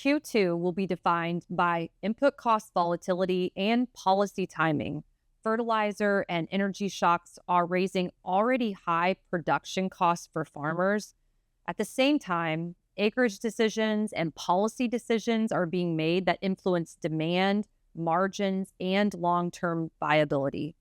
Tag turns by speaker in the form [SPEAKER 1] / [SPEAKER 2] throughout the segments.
[SPEAKER 1] Q2 will be defined by input cost volatility and policy timing. Fertilizer and energy shocks are raising already high production costs for farmers. At the same time, acreage decisions and policy decisions are being made that influence demand, margins, and long-term viability.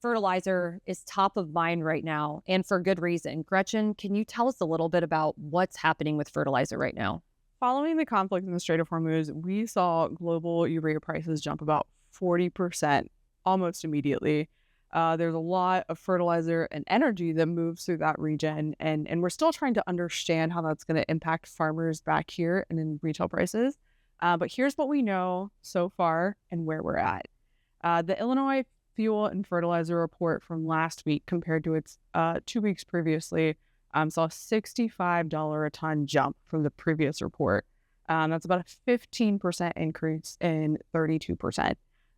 [SPEAKER 1] Fertilizer is top of mind right now, and for good reason. Gretchen, can you tell us a little bit about what's happening with fertilizer right now?
[SPEAKER 2] Following the conflict in the Strait of Hormuz, we saw global urea prices jump about 40% almost immediately. There's a lot of fertilizer and energy that moves through that region, and we're still trying to understand how that's going to impact farmers back here and in retail prices. But here's what we know so far and where we're at. The Illinois Fuel and Fertilizer Report from last week compared to its 2 weeks previously saw a $65 a ton jump from the previous report. That's about a 15% increase in 32%.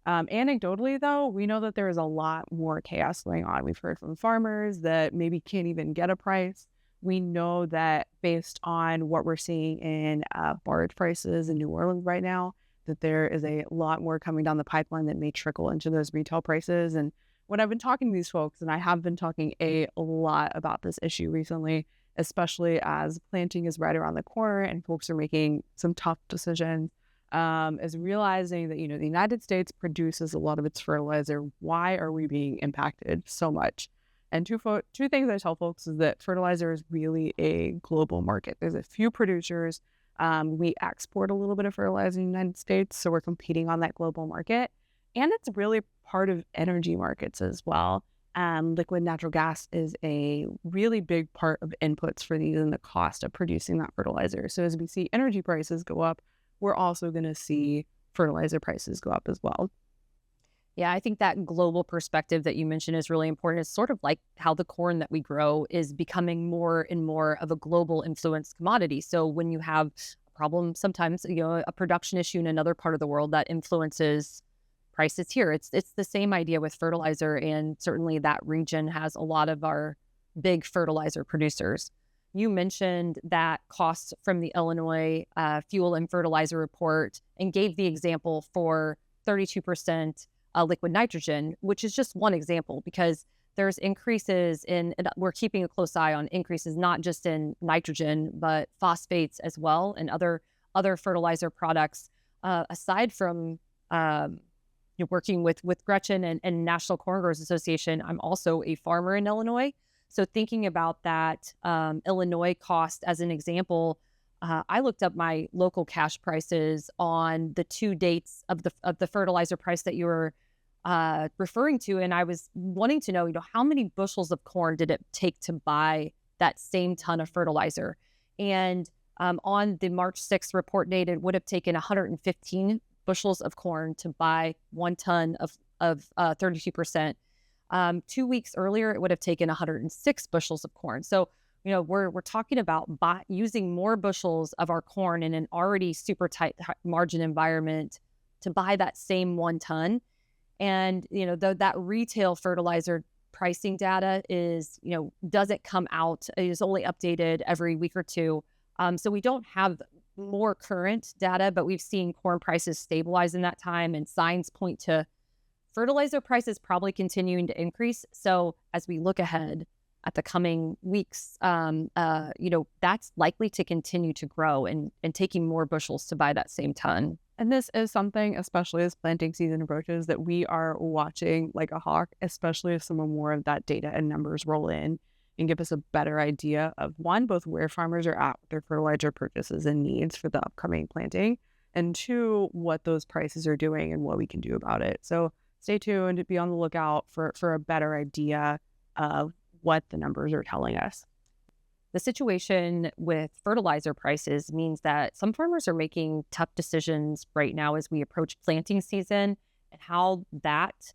[SPEAKER 2] Anecdotally, though, we know that there is a lot more chaos going on. We've heard from farmers that maybe can't even get a price. We know that based on what we're seeing in barge prices in New Orleans right now, that there is a lot more coming down the pipeline that may trickle into those retail prices. And when I've been talking to these folks, and I have been talking a lot about this issue recently, especially as planting is right around the corner and folks are making some tough decisions, is realizing that, the United States produces a lot of its fertilizer. Why are we being impacted so much? And two things I tell folks is that fertilizer is really a global market. There's a few producers. We export a little bit of fertilizer in the United States, so we're competing on that global market. And it's really part of energy markets as well. Liquid natural gas is a really big part of inputs for these and the cost of producing that fertilizer. So as we see energy prices go up, we're also going to see fertilizer prices go up as well.
[SPEAKER 1] Yeah, I think that global perspective that you mentioned is really important. It's sort of like how the corn that we grow is becoming more and more of a global influence commodity. So when you have a problem, sometimes, a production issue in another part of the world that influences prices here. It's the same idea with fertilizer, and certainly that region has a lot of our big fertilizer producers. You mentioned that costs from the Illinois Fuel and Fertilizer Report and gave the example for 32% liquid nitrogen, which is just one example because there's increases in, and we're keeping a close eye on increases not just in nitrogen, but phosphates as well and other fertilizer products. Aside from working with Gretchen and National Corn Growers Association, I'm also a farmer in Illinois. So thinking about that Illinois cost as an example, I looked up my local cash prices on the 2 dates of the fertilizer price that you were referring to, and I was wanting to know, how many bushels of corn did it take to buy that same ton of fertilizer? And on the March 6th report date, it would have taken 115 bushels of corn to buy 1 ton of 32%. 2 weeks earlier, it would have taken 106 bushels of corn. So, we're talking about using more bushels of our corn in an already super tight margin environment to buy that same 1 ton. And, that retail fertilizer pricing data doesn't come out. It is only updated every week or two. So we don't have more current data, but we've seen corn prices stabilize in that time, and signs point to fertilizer prices probably continuing to increase. So as we look ahead at the coming weeks, that's likely to continue to grow and taking more bushels to buy that same ton.
[SPEAKER 2] And this is something, especially as planting season approaches, that we are watching like a hawk, especially as some more of that data and numbers roll in and give us a better idea of, one, both where farmers are at with their fertilizer purchases and needs for the upcoming planting, and two, what those prices are doing and what we can do about it. So stay tuned, be on the lookout for a better idea of what the numbers are telling us.
[SPEAKER 1] The situation with fertilizer prices means that some farmers are making tough decisions right now as we approach planting season, and how that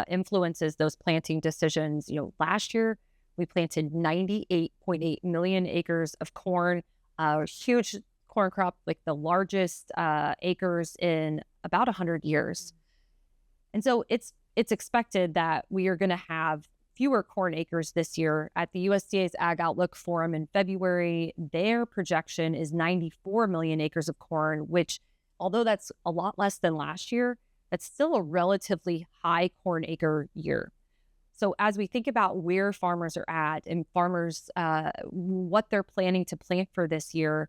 [SPEAKER 1] influences those planting decisions. Last year we planted 98.8 million acres of corn, a huge corn crop, like the largest acres in about 100 years. And so it's expected that we are going to have fewer corn acres this year. At the USDA's Ag Outlook Forum in February, their projection is 94 million acres of corn, which, although that's a lot less than last year, that's still a relatively high corn acre year. So as we think about where farmers are at and farmers, what they're planning to plant for this year,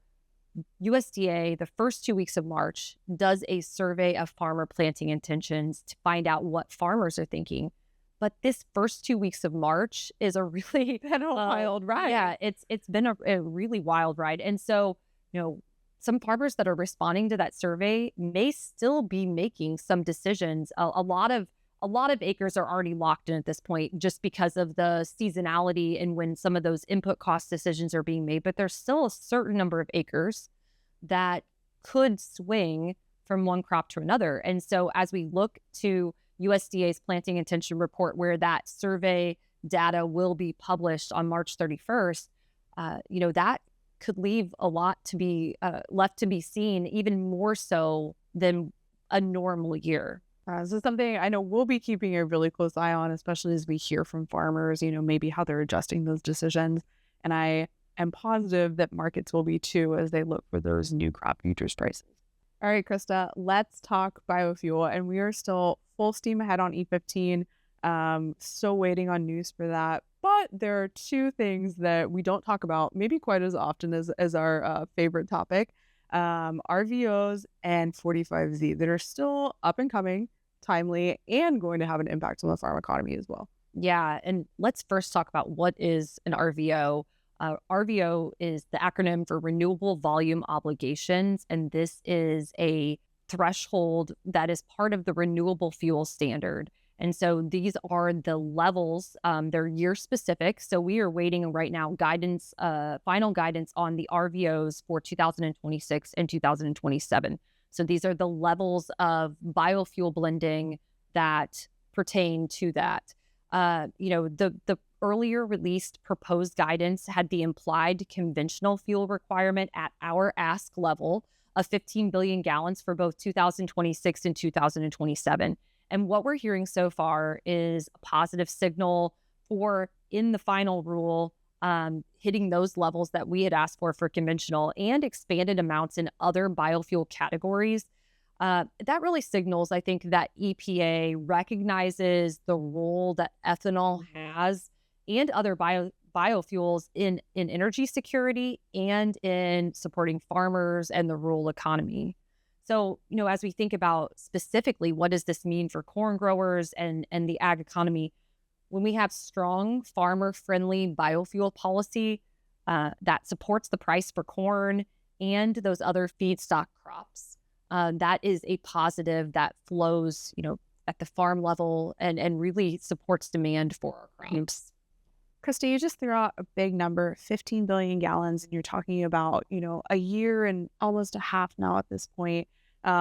[SPEAKER 1] USDA, the first 2 weeks of March, does a survey of farmer planting intentions to find out what farmers are thinking. But this first 2 weeks of March is a really
[SPEAKER 2] Been a wild ride.
[SPEAKER 1] yeah, it's been a really wild ride. And so, some farmers that are responding to that survey may still be making some decisions. A lot of acres are already locked in at this point just because of the seasonality and when some of those input cost decisions are being made. But there's still a certain number of acres that could swing from one crop to another. And so as we look to USDA's planting intention report, where that survey data will be published on March 31st, that could leave a lot to be left to be seen, even more so than a normal year.
[SPEAKER 2] This is something I know we'll be keeping a really close eye on, especially as we hear from farmers, maybe how they're adjusting those decisions. And I am positive that markets will be too as they look for those new crop futures prices. All right, Krista, let's talk biofuel. And we are still full steam ahead on E15. Still waiting on news for that. But there are two things that we don't talk about maybe quite as often as our favorite topic. RVOs and 45Z that are still up and coming, timely, and going to have an impact on the farm economy as well.
[SPEAKER 1] Yeah. And let's first talk about what is an RVO. RVO is the acronym for Renewable Volume Obligations, and this is a threshold that is part of the Renewable Fuel Standard. And so these are the levels, they're year specific. So we are waiting right now final guidance on the RVOs for 2026 and 2027. So these are the levels of biofuel blending that pertain to that. The earlier released proposed guidance had the implied conventional fuel requirement at our ask level of 15 billion gallons for both 2026 and 2027. And what we're hearing so far is a positive signal for, in the final rule, hitting those levels that we had asked for conventional and expanded amounts in other biofuel categories. That really signals, I think, that EPA recognizes the role that ethanol has and other biofuels in energy security and in supporting farmers and the rural economy. So, as we think about specifically what does this mean for corn growers and the ag economy, when we have strong farmer-friendly biofuel policy that supports the price for corn and those other feedstock crops, that is a positive that flows, at the farm level and really supports demand for our crops.
[SPEAKER 2] Krista, you just threw out a big number, 15 billion gallons, and you're talking about, a year and almost a half now at this point,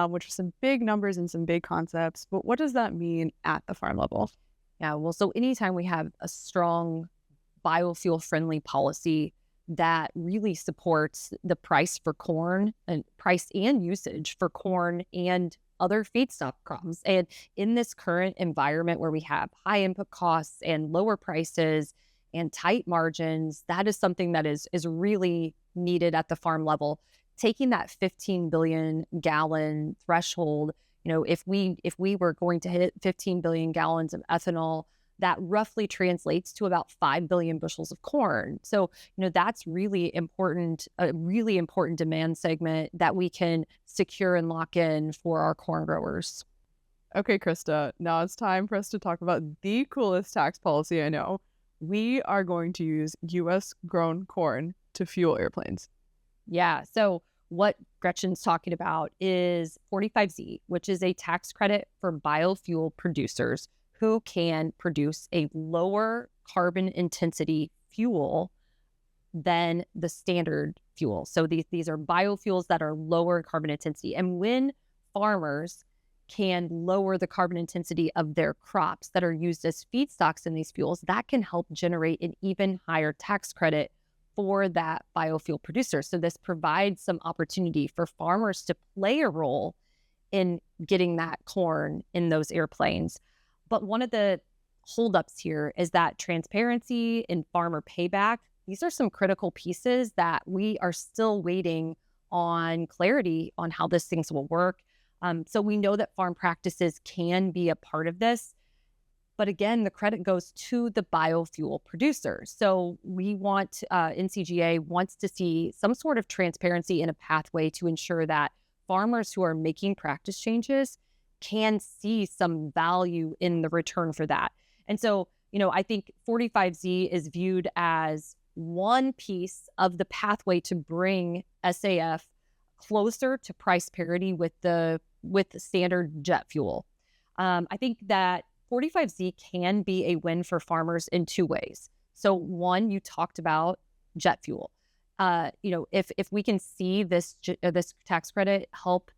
[SPEAKER 2] which are some big numbers and some big concepts. But what does that mean at the farm level?
[SPEAKER 1] Yeah, well, so anytime we have a strong biofuel-friendly policy that really supports the price for corn and price and usage for corn and other feedstock crops. And in this current environment where we have high input costs and lower prices and tight margins, that is something that is really needed at the farm level. Taking that 15 billion gallon threshold, if we were going to hit 15 billion gallons of ethanol, that roughly translates to about 5 billion bushels of corn. So, that's really important, a really important demand segment that we can secure and lock in for our corn growers.
[SPEAKER 2] Okay, Krista, now it's time for us to talk about the coolest tax policy I know. We are going to use U.S. grown corn to fuel airplanes.
[SPEAKER 1] Yeah. So what Gretchen's talking about is 45Z, which is a tax credit for biofuel producers who can produce a lower carbon intensity fuel than the standard fuel. So these are biofuels that are lower carbon intensity. And when farmers can lower the carbon intensity of their crops that are used as feedstocks in these fuels, that can help generate an even higher tax credit for that biofuel producer. So this provides some opportunity for farmers to play a role in getting that corn in those airplanes. But one of the holdups here is that transparency and farmer payback, these are some critical pieces that we are still waiting on clarity on how these things will work. So we know that farm practices can be a part of this. But again, the credit goes to the biofuel producers. So we want, NCGA wants to see some sort of transparency and a pathway to ensure that farmers who are making practice changes can see some value in the return for that. And so, I think 45Z is viewed as one piece of the pathway to bring SAF closer to price parity with standard jet fuel. I think that 45Z can be a win for farmers in two ways. So one, you talked about jet fuel. If we can see this tax credit help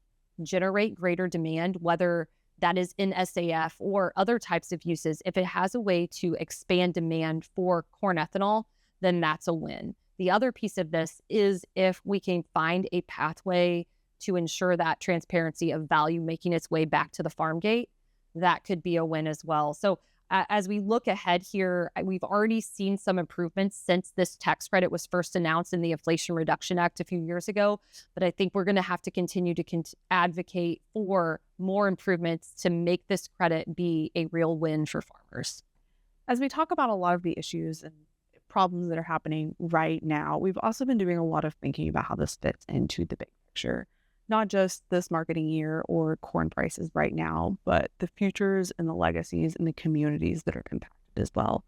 [SPEAKER 1] generate greater demand, whether that is in SAF or other types of uses, if it has a way to expand demand for corn ethanol, then that's a win. The other piece of this is if we can find a pathway to ensure that transparency of value making its way back to the farm gate, that could be a win as well. So as we look ahead here, we've already seen some improvements since this tax credit was first announced in the Inflation Reduction Act a few years ago. But I think we're going to have to continue to advocate for more improvements to make this credit be a real win for farmers.
[SPEAKER 2] As we talk about a lot of the issues and problems that are happening right now, we've also been doing a lot of thinking about how this fits into the big picture. Not just this marketing year or corn prices right now, but the futures and the legacies and the communities that are impacted as well.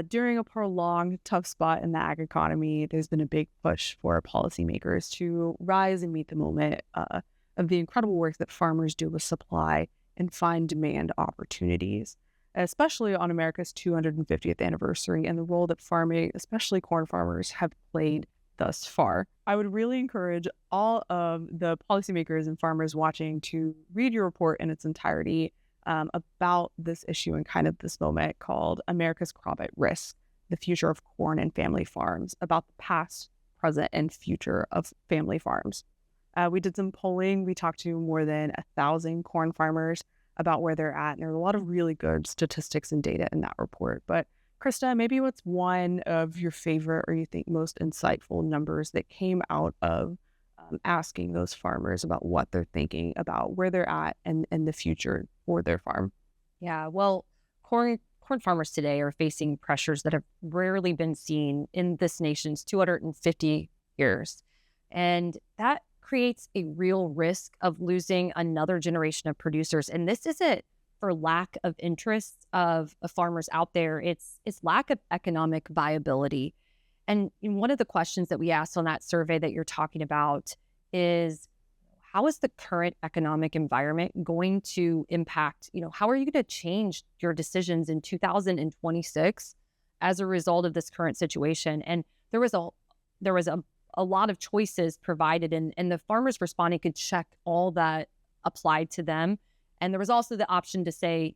[SPEAKER 2] During a prolonged tough spot in the ag economy, there's been a big push for policymakers to rise and meet the moment of the incredible work that farmers do with supply and find demand opportunities, especially on America's 250th anniversary and the role that farming, especially corn farmers, have played thus far. I would really encourage all of the policymakers and farmers watching to read your report in its entirety about this issue and kind of this moment called America's Crop at Risk, the future of corn and family farms, about the past, present, and future of family farms. We did some polling. We talked to more than 1,000 corn farmers about where they're at. And there are a lot of really good statistics and data in that report. But Krista, maybe what's one of your favorite or you think most insightful numbers that came out of asking those farmers about what they're thinking about where they're at and the future for their farm?
[SPEAKER 1] Yeah, well, corn farmers today are facing pressures that have rarely been seen in this nation's 250 years. And that creates a real risk of losing another generation of producers. And this isn't for lack of interest of farmers out there. It's lack of economic viability. And one of the questions that we asked on that survey that you're talking about is, how is the current economic environment going to impact, how are you going to change your decisions in 2026 as a result of this current situation? And there was a lot of choices provided, and the farmers responding could check all that applied to them. And there was also the option to say,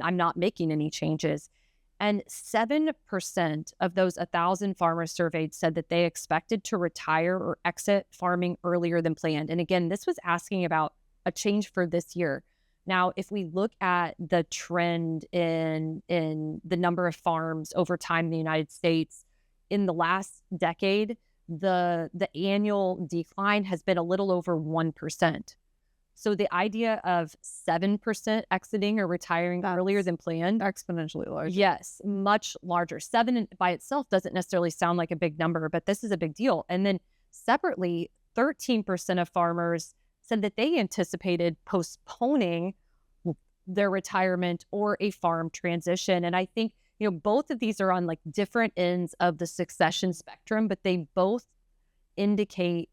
[SPEAKER 1] I'm not making any changes. And 7% of those 1,000 farmers surveyed said that they expected to retire or exit farming earlier than planned. And again, this was asking about a change for this year. Now, if we look at the trend in the number of farms over time in the United States, in the last decade, the annual decline has been a little over 1%. So the idea of 7% exiting or retiring earlier than planned,
[SPEAKER 2] Exponentially large.
[SPEAKER 1] yes, much larger. 7 by itself doesn't necessarily sound like a big number, but this is a big deal. And then separately, 13% of farmers said that they anticipated postponing their retirement or a farm transition. And I think, both of these are on like different ends of the succession spectrum, but they both indicate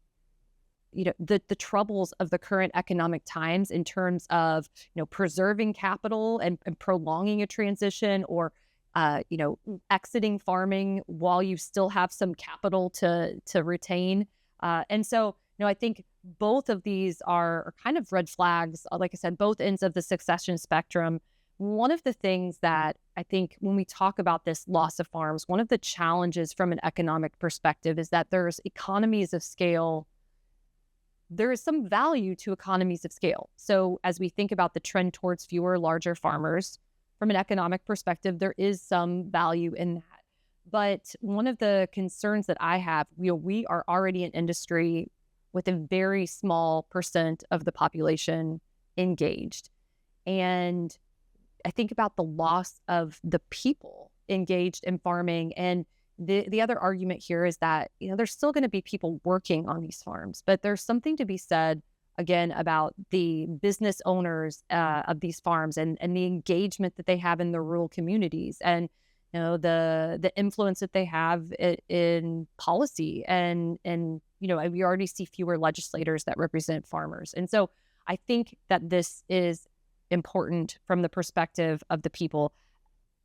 [SPEAKER 1] the troubles of the current economic times in terms of, preserving capital and prolonging a transition, or, exiting farming while you still have some capital to retain. And so, I think both of these are kind of red flags. Like I said, both ends of the succession spectrum. One of the things that I think when we talk about this loss of farms, one of the challenges from an economic perspective is that there's economies of scale. There is some value to economies of scale. So as we think about the trend towards fewer, larger farmers, from an economic perspective, there is some value in that. But one of the concerns that I have, we are already an industry with a very small percent of the population engaged. And I think about the loss of the people engaged in farming. And the other argument here is that, there's still going to be people working on these farms, but there's something to be said again about the business owners of these farms and the engagement that they have in the rural communities, and the influence that they have in policy, and we already see fewer legislators that represent farmers. And so I think that this is important from the perspective of the people.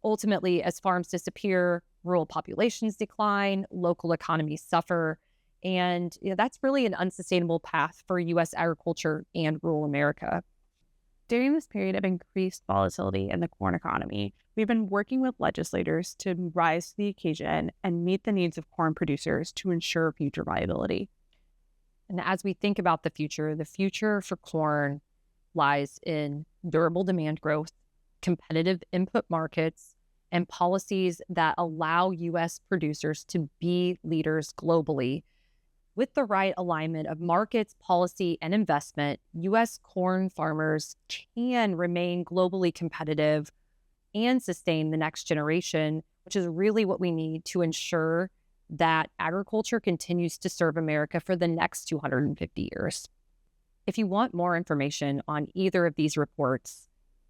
[SPEAKER 1] Ultimately, as farms disappear, rural populations decline, local economies suffer. And that's really an unsustainable path for U.S. agriculture and rural America.
[SPEAKER 2] During this period of increased volatility in the corn economy, we've been working with legislators to rise to the occasion and meet the needs of corn producers to ensure future viability.
[SPEAKER 1] And as we think about the future for corn lies in durable demand growth, competitive input markets, and policies that allow U.S. producers to be leaders globally. With the right alignment of markets, policy, and investment, U.S. corn farmers can remain globally competitive and sustain the next generation, which is really what we need to ensure that agriculture continues to serve America for the next 250 years. If you want more information on either of these reports,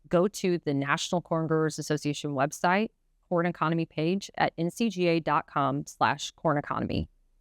[SPEAKER 1] go to the National Corn Growers Association website, Corn Economy page at ncga.com/corn economy.